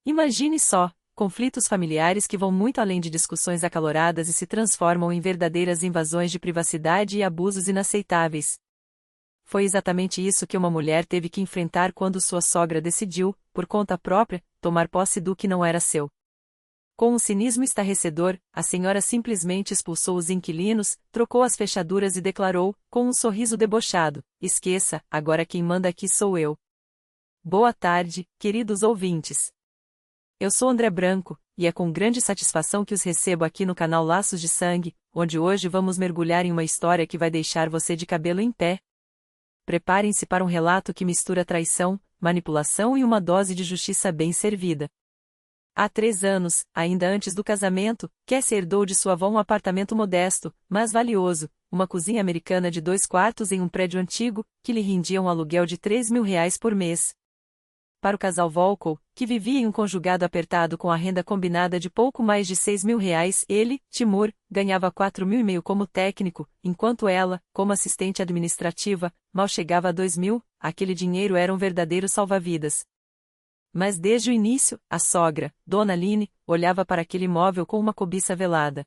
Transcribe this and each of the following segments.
Imagine só, conflitos familiares que vão muito além de discussões acaloradas e se transformam em verdadeiras invasões de privacidade e abusos inaceitáveis. Foi exatamente isso que uma mulher teve que enfrentar quando sua sogra decidiu, por conta própria, tomar posse do que não era seu. Com um cinismo estarrecedor, a senhora simplesmente expulsou os inquilinos, trocou as fechaduras e declarou, com um sorriso debochado: "Esqueça, agora quem manda aqui sou eu." Boa tarde, queridos ouvintes. Eu sou André Branco, e é com grande satisfação que os recebo aqui no canal Laços de Sangue, onde hoje vamos mergulhar em uma história que vai deixar você de cabelo em pé. Preparem-se para um relato que mistura traição, manipulação e uma dose de justiça bem servida. Há 3 anos, ainda antes do casamento, Cassie herdou de sua avó um apartamento modesto, mas valioso, uma cozinha americana de 2 quartos em um prédio antigo, que lhe rendia um aluguel de R$ 3.000 por mês. Para o casal Volkow, que vivia em um conjugado apertado com a renda combinada de pouco mais de R$ 6.000, ele, Timur, ganhava R$ 4.500 como técnico, enquanto ela, como assistente administrativa, mal chegava a R$ 2.000. Aquele dinheiro era um verdadeiro salva-vidas. Mas desde o início, a sogra, Dona Line, olhava para aquele imóvel com uma cobiça velada.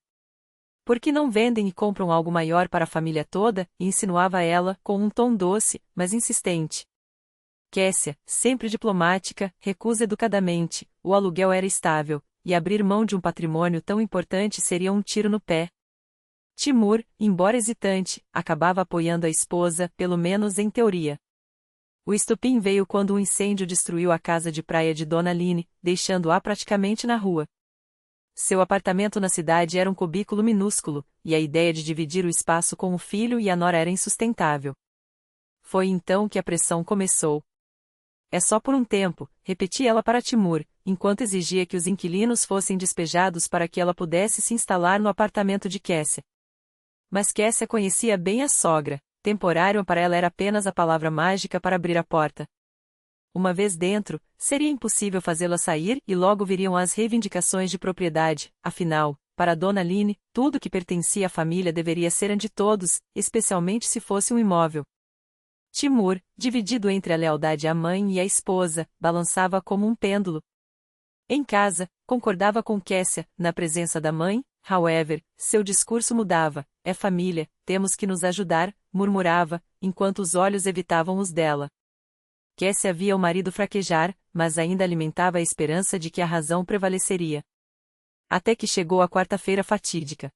"Por que não vendem e compram algo maior para a família toda?" insinuava ela, com um tom doce, mas insistente. Cassie, sempre diplomática, recusa educadamente. O aluguel era estável, e abrir mão de um patrimônio tão importante seria um tiro no pé. Timur, embora hesitante, acabava apoiando a esposa, pelo menos em teoria. O estopim veio quando um incêndio destruiu a casa de praia de Dona Line, deixando-a praticamente na rua. Seu apartamento na cidade era um cubículo minúsculo, e a ideia de dividir o espaço com o filho e a nora era insustentável. Foi então que a pressão começou. "É só por um tempo", repetia ela para Timur, enquanto exigia que os inquilinos fossem despejados para que ela pudesse se instalar no apartamento de Cassie. Mas Cassie conhecia bem a sogra. Temporário para ela era apenas a palavra mágica para abrir a porta. Uma vez dentro, seria impossível fazê-la sair e logo viriam as reivindicações de propriedade. Afinal, para Dona Line, tudo que pertencia à família deveria ser de todos, especialmente se fosse um imóvel. Timur, dividido entre a lealdade à mãe e à esposa, balançava como um pêndulo. Em casa, concordava com Cassie, na presença da mãe, however, seu discurso mudava. "É família, temos que nos ajudar", murmurava, enquanto os olhos evitavam os dela. Cassie via o marido fraquejar, mas ainda alimentava a esperança de que a razão prevaleceria. Até que chegou a quarta-feira fatídica.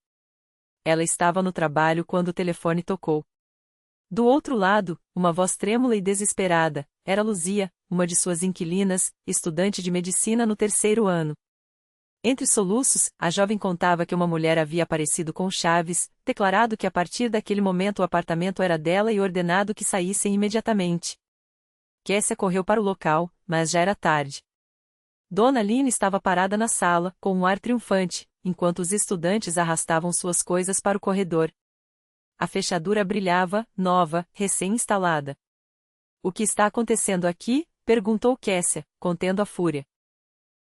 Ela estava no trabalho quando o telefone tocou. Do outro lado, uma voz trêmula e desesperada, era Luzia, uma de suas inquilinas, estudante de medicina no 3º ano. Entre soluços, a jovem contava que uma mulher havia aparecido com chaves, declarado que a partir daquele momento o apartamento era dela e ordenado que saíssem imediatamente. Cassie correu para o local, mas já era tarde. Dona Line estava parada na sala, com um ar triunfante, enquanto os estudantes arrastavam suas coisas para o corredor. A fechadura brilhava, nova, recém-instalada. "O que está acontecendo aqui?" perguntou Cassie, contendo a fúria.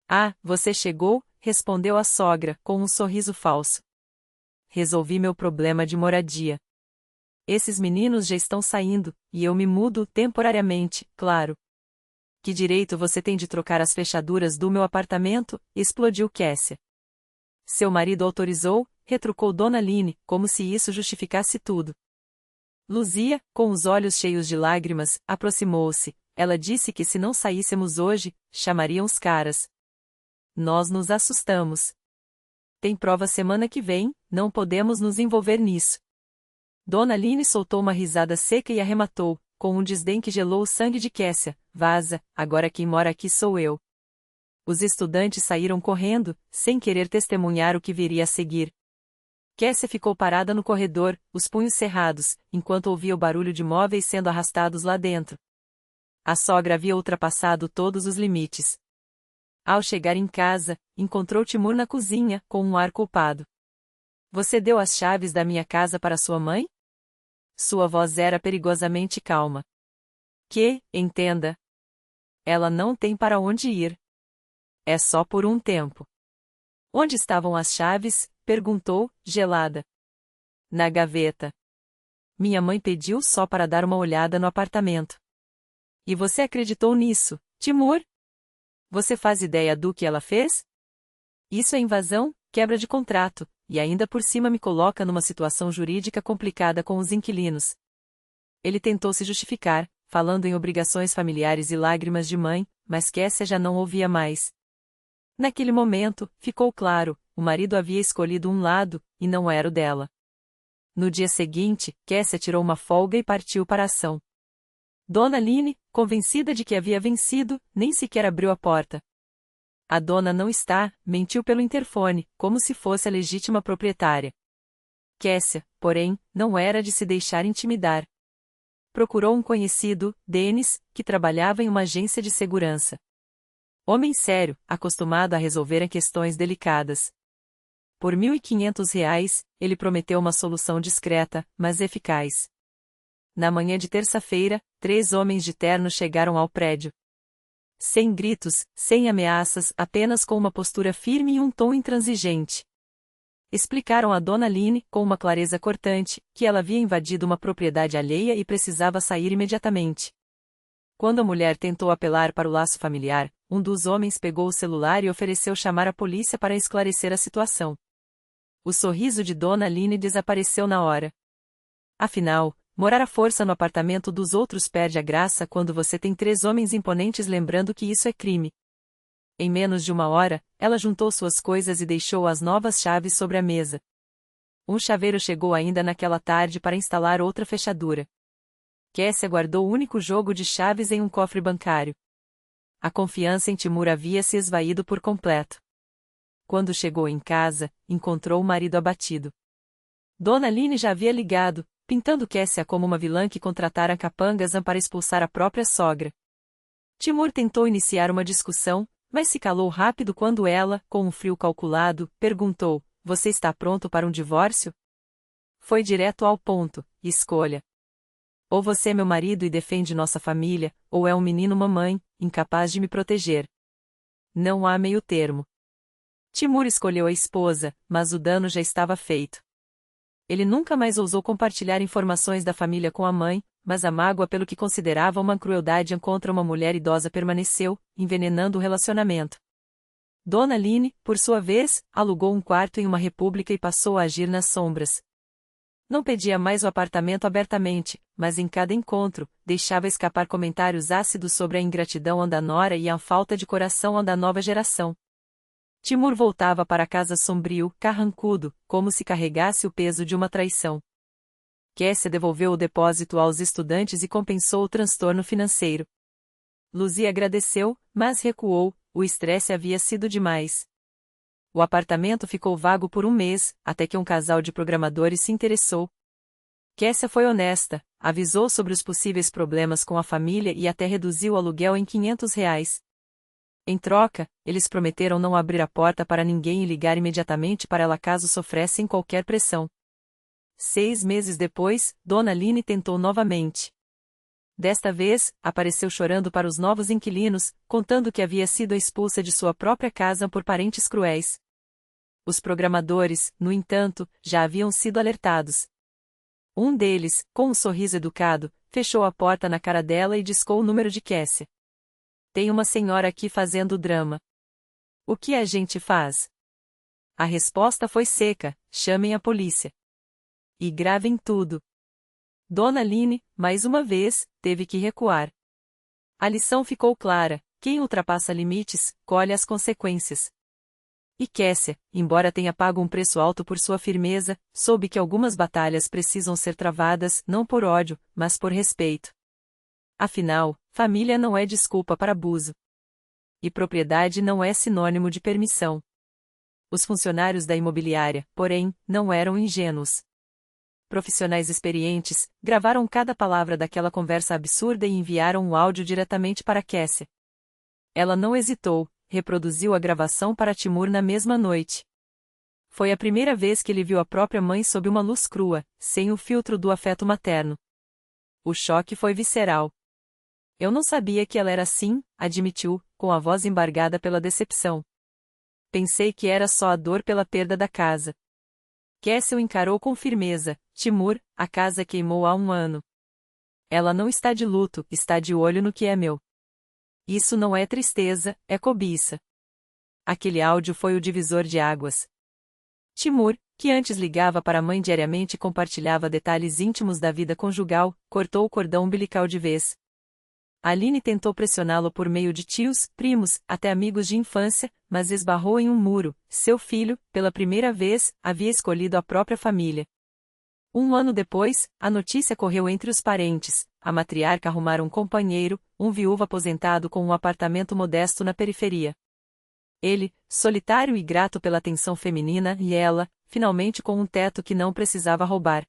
"Ah, você chegou?" respondeu a sogra, com um sorriso falso. "Resolvi meu problema de moradia. Esses meninos já estão saindo, e eu me mudo temporariamente, claro." "Que direito você tem de trocar as fechaduras do meu apartamento?" explodiu Cassie. "Seu marido autorizou", retrucou Dona Line, como se isso justificasse tudo. Luzia, com os olhos cheios de lágrimas, aproximou-se. "Ela disse que se não saíssemos hoje, chamariam os caras." Nós nos assustamos. "Tem prova semana que vem, não podemos nos envolver nisso." Dona Line soltou uma risada seca e arrematou, com um desdém que gelou o sangue de Cassie: "Vaza, agora quem mora aqui sou eu." Os estudantes saíram correndo, sem querer testemunhar o que viria a seguir. Cassie ficou parada no corredor, os punhos cerrados, enquanto ouvia o barulho de móveis sendo arrastados lá dentro. A sogra havia ultrapassado todos os limites. Ao chegar em casa, encontrou Timur na cozinha, com um ar culpado. "Você deu as chaves da minha casa para sua mãe?" Sua voz era perigosamente calma. "Que, entenda. Ela não tem para onde ir. É só por um tempo." "Onde estavam as chaves?" perguntou, gelada. "Na gaveta. Minha mãe pediu só para dar uma olhada no apartamento." "E você acreditou nisso, Timur?" Você faz ideia do que ela fez? Isso é invasão, quebra de contrato, e ainda por cima me coloca numa situação jurídica complicada com os inquilinos. Ele tentou se justificar, falando em obrigações familiares e lágrimas de mãe, mas Kessia já não ouvia mais. Naquele momento, ficou claro, o marido havia escolhido um lado, e não era o dela. No dia seguinte, Kessia tirou uma folga e partiu para a ação. Dona Line, convencida de que havia vencido, nem sequer abriu a porta. A dona não está, mentiu pelo interfone, como se fosse a legítima proprietária. Kessia, porém, não era de se deixar intimidar. Procurou um conhecido, Denis, que trabalhava em uma agência de segurança. Homem sério, acostumado a resolver questões delicadas. Por R$ 1.500, ele prometeu uma solução discreta, mas eficaz. Na manhã de terça-feira, 3 homens de terno chegaram ao prédio. Sem gritos, sem ameaças, apenas com uma postura firme e um tom intransigente. Explicaram a Dona Line, com uma clareza cortante, que ela havia invadido uma propriedade alheia e precisava sair imediatamente. Quando a mulher tentou apelar para o laço familiar, um dos homens pegou o celular e ofereceu chamar a polícia para esclarecer a situação. O sorriso de Dona Line desapareceu na hora. Afinal, morar à força no apartamento dos outros perde a graça quando você tem 3 homens imponentes lembrando que isso é crime. Em menos de uma hora, ela juntou suas coisas e deixou as novas chaves sobre a mesa. Um chaveiro chegou ainda naquela tarde para instalar outra fechadura. Kessia guardou o único jogo de chaves em um cofre bancário. A confiança em Timur havia se esvaído por completo. Quando chegou em casa, encontrou o marido abatido. Dona Line já havia ligado, pintando Kessia como uma vilã que contratara capangas para expulsar a própria sogra. Timur tentou iniciar uma discussão, mas se calou rápido quando ela, com um frio calculado, perguntou: "Você está pronto para um divórcio?" Foi direto ao ponto: escolha. Ou você é meu marido e defende nossa família, ou é um menino mamãe, incapaz de me proteger. Não há meio termo. Timur escolheu a esposa, mas o dano já estava feito. Ele nunca mais ousou compartilhar informações da família com a mãe, mas a mágoa pelo que considerava uma crueldade contra uma mulher idosa permaneceu, envenenando o relacionamento. Dona Line, por sua vez, alugou um quarto em uma república e passou a agir nas sombras. Não pedia mais o apartamento abertamente, mas em cada encontro, deixava escapar comentários ácidos sobre a ingratidão da nora e a falta de coração da nova geração. Timur voltava para casa sombrio, carrancudo, como se carregasse o peso de uma traição. Kessia devolveu o depósito aos estudantes e compensou o transtorno financeiro. Luzia agradeceu, mas recuou, o estresse havia sido demais. O apartamento ficou vago por um mês, até que um casal de programadores se interessou. Kessia foi honesta, avisou sobre os possíveis problemas com a família e até reduziu o aluguel em R$ 500. Em troca, eles prometeram não abrir a porta para ninguém e ligar imediatamente para ela caso sofressem qualquer pressão. 6 meses depois, Dona Line tentou novamente. Desta vez, apareceu chorando para os novos inquilinos, contando que havia sido expulsa de sua própria casa por parentes cruéis. Os programadores, no entanto, já haviam sido alertados. Um deles, com um sorriso educado, fechou a porta na cara dela e discou o número de Kessia. "Tem uma senhora aqui fazendo drama. O que a gente faz?" A resposta foi seca: "Chamem a polícia. E gravem tudo." Dona Line, mais uma vez, teve que recuar. A lição ficou clara: quem ultrapassa limites, colhe as consequências. E Kessia, embora tenha pago um preço alto por sua firmeza, soube que algumas batalhas precisam ser travadas não por ódio, mas por respeito. Afinal, família não é desculpa para abuso. E propriedade não é sinônimo de permissão. Os funcionários da imobiliária, porém, não eram ingênuos. Profissionais experientes, gravaram cada palavra daquela conversa absurda e enviaram o áudio diretamente para Kessia. Ela não hesitou, reproduziu a gravação para Timur na mesma noite. Foi a primeira vez que ele viu a própria mãe sob uma luz crua, sem o filtro do afeto materno. O choque foi visceral. "Eu não sabia que ela era assim", admitiu, com a voz embargada pela decepção. "Pensei que era só a dor pela perda da casa." Kessia o encarou com firmeza: "Timur, a casa queimou há 1 ano. Ela não está de luto, está de olho no que é meu." Isso não é tristeza, é cobiça. Aquele áudio foi o divisor de águas. Timur, que antes ligava para a mãe diariamente e compartilhava detalhes íntimos da vida conjugal, cortou o cordão umbilical de vez. Aline tentou pressioná-lo por meio de tios, primos, até amigos de infância, mas esbarrou em um muro. Seu filho, pela primeira vez, havia escolhido a própria família. Um ano depois, a notícia correu entre os parentes. A matriarca arrumara um companheiro, um viúvo aposentado com um apartamento modesto na periferia. Ele, solitário e grato pela atenção feminina, e ela, finalmente com um teto que não precisava roubar.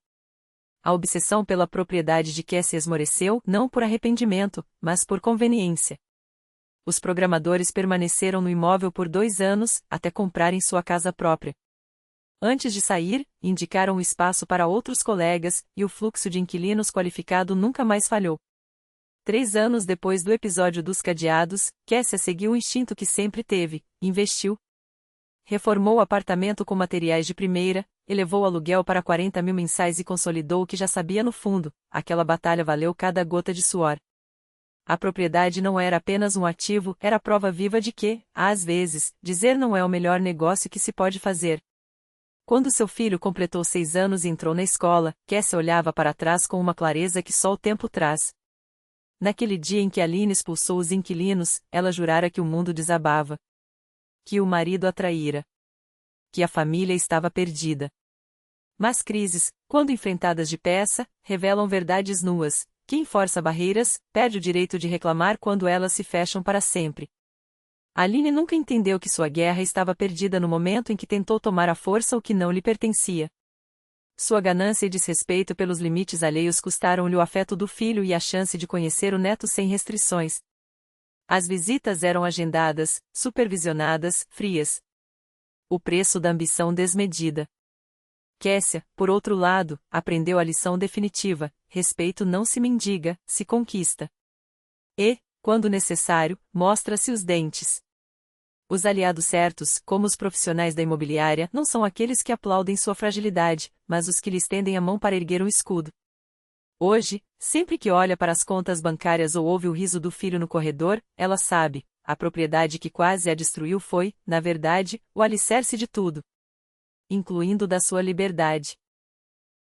A obsessão pela propriedade de Cassie esmoreceu, não por arrependimento, mas por conveniência. Os programadores permaneceram no imóvel por 2 anos, até comprarem sua casa própria. Antes de sair, indicaram o espaço para outros colegas, e o fluxo de inquilinos qualificado nunca mais falhou. 3 anos depois do episódio dos cadeados, Cassia seguiu o instinto que sempre teve: investiu. Reformou o apartamento com materiais de primeira, elevou o aluguel para 40 mil mensais e consolidou o que já sabia no fundo: aquela batalha valeu cada gota de suor. A propriedade não era apenas um ativo, era a prova viva de que, às vezes, dizer não é o melhor negócio que se pode fazer. Quando seu filho completou 6 anos e entrou na escola, Cassia olhava para trás com uma clareza que só o tempo traz. Naquele dia em que Aline expulsou os inquilinos, ela jurara que o mundo desabava. Que o marido a traíra. Que a família estava perdida. Mas crises, quando enfrentadas de peça, revelam verdades nuas. Quem força barreiras, perde o direito de reclamar quando elas se fecham para sempre. Aline nunca entendeu que sua guerra estava perdida no momento em que tentou tomar à força o que não lhe pertencia. Sua ganância e desrespeito pelos limites alheios custaram-lhe o afeto do filho e a chance de conhecer o neto sem restrições. As visitas eram agendadas, supervisionadas, frias. O preço da ambição desmedida. Cassia, por outro lado, aprendeu a lição definitiva: respeito não se mendiga, se conquista. E, quando necessário, mostra-se os dentes. Os aliados certos, como os profissionais da imobiliária, não são aqueles que aplaudem sua fragilidade, mas os que lhe estendem a mão para erguer um escudo. Hoje, sempre que olha para as contas bancárias ou ouve o riso do filho no corredor, ela sabe: a propriedade que quase a destruiu foi, na verdade, o alicerce de tudo, incluindo da sua liberdade.